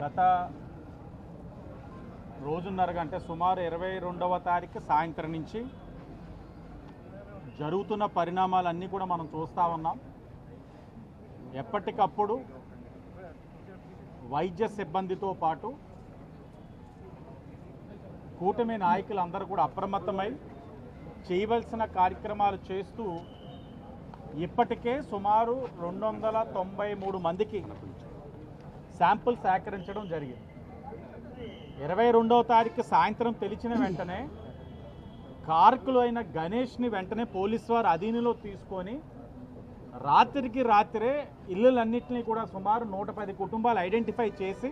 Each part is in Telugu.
గత రోజున్నర గంట సుమారు 22వ తారీఖు సాయంత్రం నుంచి జరుగుతున్న పరిణామాలన్నీ కూడా మనం చూస్తూ ఉన్నాం. ఎప్పటికప్పుడు వైద్య సిబ్బందితో పాటు కూటమి నాయకులందరూ కూడా అప్రమత్తమై చేయవలసిన కార్యక్రమాలు చేస్తూ ఇప్పటికే సుమారు 293 మందికి శాంపుల్ సేకరించడం జరిగింది. 22వ తారీఖు సాయంత్రం తెలిసిన వెంటనే కారకులు అయిన గణేష్ని వెంటనే పోలీసు వారు అధీనంలో తీసుకొని రాత్రికి రాత్రే ఇళ్ళలన్నింటినీ కూడా సుమారు 110 కుటుంబాలు ఐడెంటిఫై చేసి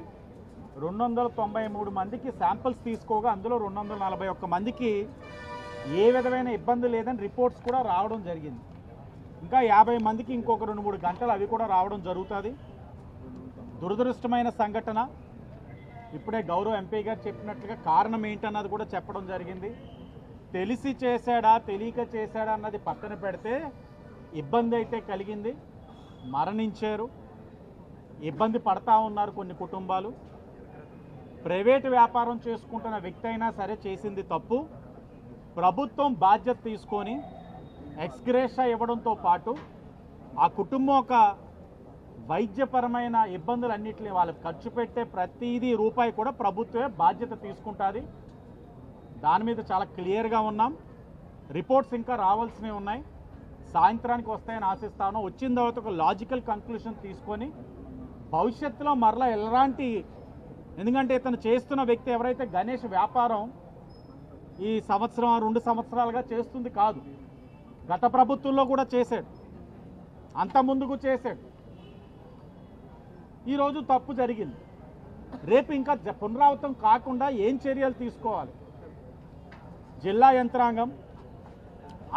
293 మందికి శాంపిల్స్ తీసుకోగా అందులో 241 మందికి ఏ విధమైన ఇబ్బంది లేదని రిపోర్ట్స్ కూడా రావడం జరిగింది. ఇంకా 50 మందికి ఇంకొక 2-3 గంటలు అవి కూడా రావడం జరుగుతుంది. దురదృష్టమైన సంఘటన. ఇప్పుడే గౌరవ ఎంపీ గారు చెప్పినట్లుగా కారణం ఏంటన్నది కూడా చెప్పడం జరిగింది. తెలిసి చేశాడా తెలియక చేశాడా అన్నది పక్కన పెడితే ఇబ్బంది అయితే కలిగింది. మరణించారు, ఇబ్బంది పడతా ఉన్నారు కొన్ని కుటుంబాలు. ప్రైవేటు వ్యాపారం చేసుకుంటున్న వ్యక్తి అయినా సరే చేసింది తప్పు. ప్రభుత్వం బాధ్యత తీసుకొని ఎక్స్గ్రేషా ఇవ్వడంతో పాటు ఆ కుటుంబం ఒక వైద్యపరమైన ఇబ్బందులన్నింటినీ వాళ్ళకి ఖర్చు పెట్టే ప్రతిదీ రూపాయి కూడా ప్రభుత్వమే బాధ్యత తీసుకుంటుంది. దాని మీద చాలా క్లియర్గా ఉన్నాం. రిపోర్ట్స్ ఇంకా రావాల్సినవి ఉన్నాయి, సాయంత్రానికి వస్తాయని ఆశిస్తాను. వచ్చిన తర్వాత ఒక లాజికల్ కంక్లూషన్ తీసుకొని భవిష్యత్తులో మరలా ఎలాంటి, ఎందుకంటే ఇతను చేస్తున్న వ్యక్తి ఎవరైతే గణేష్ వ్యాపారం ఈ సంవత్సరం 2 సంవత్సరాలుగా చేస్తుంది కాదు, గత ప్రభుత్వంలో కూడా చేశాడు, అంత ముందుకు చేశాడు. ఈరోజు తప్పు జరిగింది, రేపు ఇంకా పునరావృతం కాకుండా ఏం చర్యలు తీసుకోవాలి? జిల్లా యంత్రాంగం,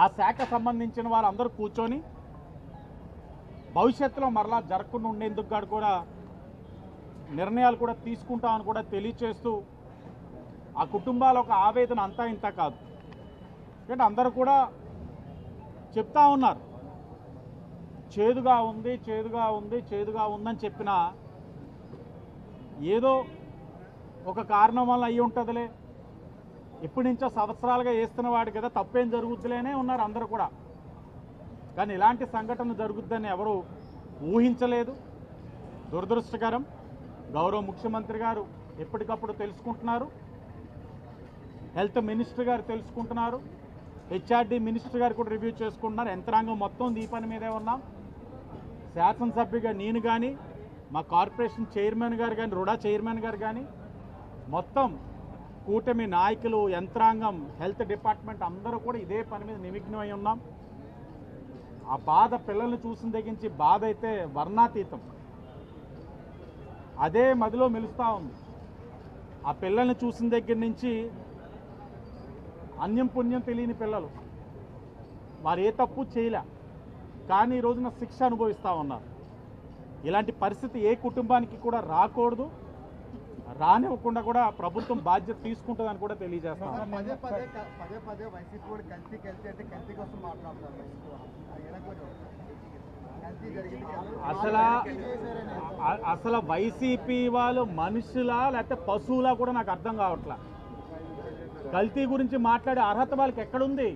ఆ శాఖ సంబంధించిన వారందరూ కూర్చొని భవిష్యత్తులో మరలా జరగకుండా ఉండేందుకు కూడా నిర్ణయాలు కూడా తీసుకుంటామని కూడా తెలియచేస్తూ ఆ కుటుంబాల ఒక ఆవేదన అంతా ఇంత కాదు. ఎందుకంటే అందరూ కూడా చెప్తా ఉన్నారు చేదుగా ఉంది చేదుగా ఉంది చేదుగా ఉందని చెప్పినా ఏదో ఒక కారణం వల్ల అయ్యి ఉంటుందిలే, ఇప్పటి నుంచో సంవత్సరాలుగా వేస్తున్నవాడు కదా తప్పేం జరుగుద్దిలేనే ఉన్నారు అందరూ కూడా. కానీ ఇలాంటి సంఘటన జరుగుద్దని ఎవరు ఊహించలేదు. దురదృష్టకరం. గౌరవ ముఖ్యమంత్రి గారు ఎప్పటికప్పుడు తెలుసుకుంటున్నారు, హెల్త్ మినిస్టర్ గారు తెలుసుకుంటున్నారు, హెచ్ఆర్డీ మినిస్టర్ గారు కూడా రివ్యూ చేసుకుంటున్నారు. యంత్రాంగం మొత్తం ఈ పని మీదే ఉన్నాం. శాసనసభ్యుగా నేను కానీ, మా కార్పొరేషన్ చైర్మన్ గారు కానీ, రుడా చైర్మన్ గారు కానీ, మొత్తం కూటమి నాయకులు, యంత్రాంగం, హెల్త్ డిపార్ట్మెంట్ అందరూ కూడా ఇదే పని మీద నిమగ్నమై ఉన్నాం. ఆ బాధ పిల్లల్ని చూసిన దగ్గరించి బాధ అయితే వర్ణాతీతం. అదే మదిలో మెలుస్తూ ఉంది. ఆ పిల్లల్ని చూసిన దగ్గర నుంచి అన్యం పుణ్యం తెలియని పిల్లలు, వారు ఏ తప్పు చేయలే, కానీ ఈ రోజున శిక్ష అనుభవిస్తూ ఉన్నారు. ఇలాంటి పరిస్థితి ఏ కుటుంబానికి కూడా రాకూడదు, రానివ్వకుండా కూడా ప్రభుత్వం బాధ్యత తీసుకుంటుందని కూడా తెలియజేస్తాం. అసలు వైసీపీ వాళ్ళు మనుషులా లేకపోతే పశువులా కూడా నాకు అర్థం కావట్లా. కల్తీ గురించి మాట్లాడే అర్హత వాళ్ళకి ఎక్కడుంది?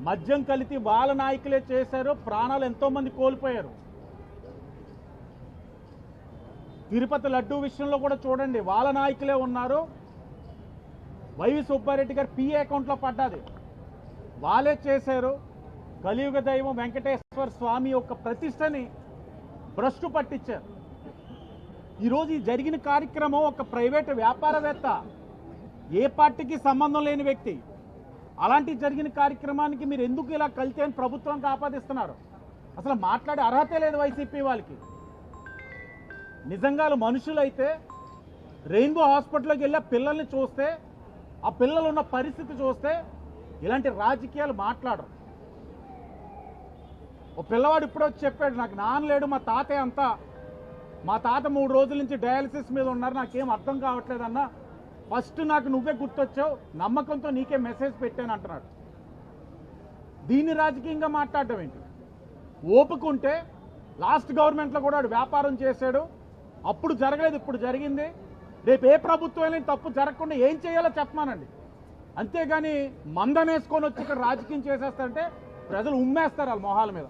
మద్యం కల్తీ వాళ్ళ నాయకులే చేశారు, ప్రాణాలు ఎంతోమంది కోల్పోయారు. తిరుపతి లడ్డూ విషయంలో కూడా చూడండి, వాళ్ళ నాయకులే ఉన్నారు. వైవి సుబ్బారెడ్డి గారు పిఏ అకౌంట్లో పడ్డది, వాళ్ళే చేశారు. కలియుగ దైవం వెంకటేశ్వర స్వామి యొక్క ప్రతిష్టని భ్రష్టు పట్టించారు. ఈరోజు ఈ జరిగిన కార్యక్రమం ఒక ప్రైవేటు వ్యాపారవేత్త, ఏ పార్టీకి సంబంధం లేని వ్యక్తి, అలాంటి జరిగిన కార్యక్రమానికి మీరు ఎందుకు ఇలా కల్తీ అని ప్రభుత్వానికి ఆపాదిస్తున్నారు? అసలు మాట్లాడే అర్హతే లేదు వైసీపీ వాళ్ళకి. నిజంగా మనుషులైతే రెయిన్బో హాస్పిటల్కి వెళ్ళి పిల్లల్ని చూస్తే, ఆ పిల్లలు ఉన్న పరిస్థితి చూస్తే ఇలాంటి రాజకీయాలు మాట్లాడరు. ఓ పిల్లవాడు ఇప్పుడే వచ్చి చెప్పాడు, నాకు నాన్న లేడు, మా తాతయ్య అంతా, మా తాత 3 రోజుల నుంచి డయాలసిస్ మీద ఉన్నారు, నాకేం అర్థం కావట్లేదన్నా, ఫస్ట్ నాకు నువ్వే గుర్తొచ్చావు, నమ్మకంతో నీకే మెసేజ్ పెట్టాను అంటున్నాడు. దీన్ని రాజకీయంగా మాట్లాడడం ఏంటి? ఓపుకుంటే లాస్ట్ గవర్నమెంట్లో కూడా వ్యాపారం చేశాడు, అప్పుడు జరగలేదు, ఇప్పుడు జరిగింది. రేపు ఏ ప్రభుత్వం తప్పు జరగకుండా ఏం చేయాలో చెప్పమానండి. అంతేగాని మందమేసుకొని వచ్చి ఇక్కడ రాజకీయం చేసేస్తారంటే ప్రజలు ఉమ్మేస్తారు వాళ్ళ మొహాల మీద.